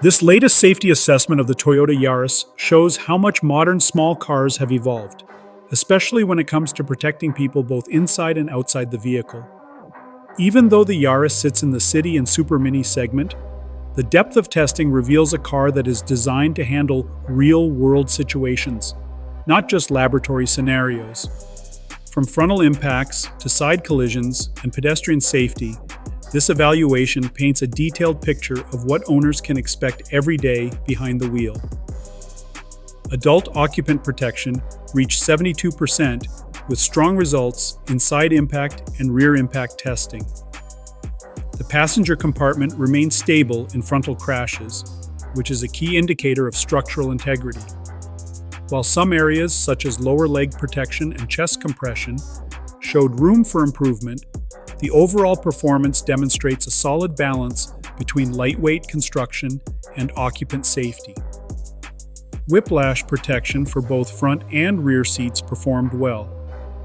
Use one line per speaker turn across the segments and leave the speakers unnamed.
This latest safety assessment of the Toyota Yaris shows how much modern small cars have evolved, especially when it comes to protecting people both inside and outside the vehicle. Even though the Yaris sits in the city and super mini segment, the depth of testing reveals a car that is designed to handle real-world situations, not just laboratory scenarios. From frontal impacts to side collisions and pedestrian safety, this evaluation paints a detailed picture of what owners can expect every day behind the wheel. Adult occupant protection reached 72%, with strong results in side impact and rear impact testing. The passenger compartment remained stable in frontal crashes, which is a key indicator of structural integrity. While some areas, such as lower leg protection and chest compression, showed room for improvement, the overall performance demonstrates a solid balance between lightweight construction and occupant safety. Whiplash protection for both front and rear seats performed well,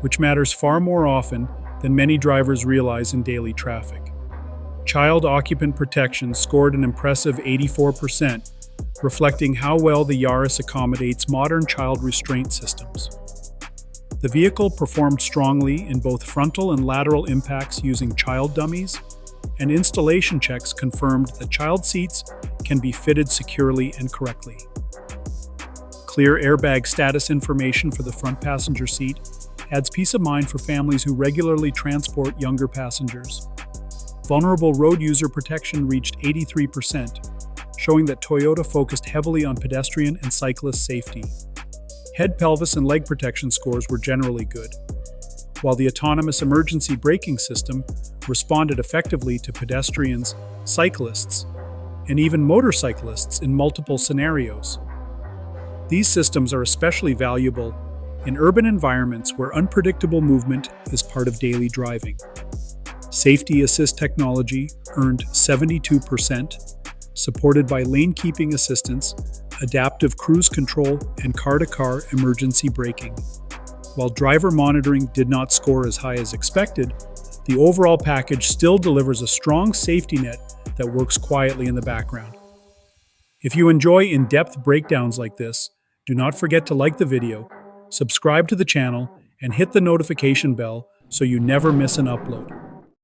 which matters far more often than many drivers realize in daily traffic. Child occupant protection scored an impressive 84%, reflecting how well the Yaris accommodates modern child restraint systems. The vehicle performed strongly in both frontal and lateral impacts using child dummies, and installation checks confirmed that child seats can be fitted securely and correctly. Clear airbag status information for the front passenger seat adds peace of mind for families who regularly transport younger passengers. Vulnerable road user protection reached 83%, showing that Toyota focused heavily on pedestrian and cyclist safety. Head, pelvis, and leg protection scores were generally good, while the autonomous emergency braking system responded effectively to pedestrians, cyclists, and even motorcyclists in multiple scenarios. These systems are especially valuable in urban environments where unpredictable movement is part of daily driving. Safety assist technology earned 72%, supported by lane keeping assistance, adaptive cruise control, and car-to-car emergency braking. While driver monitoring did not score as high as expected, the overall package still delivers a strong safety net that works quietly in the background. If you enjoy in-depth breakdowns like this, do not forget to like the video, subscribe to the channel, and hit the notification bell so you never miss an upload.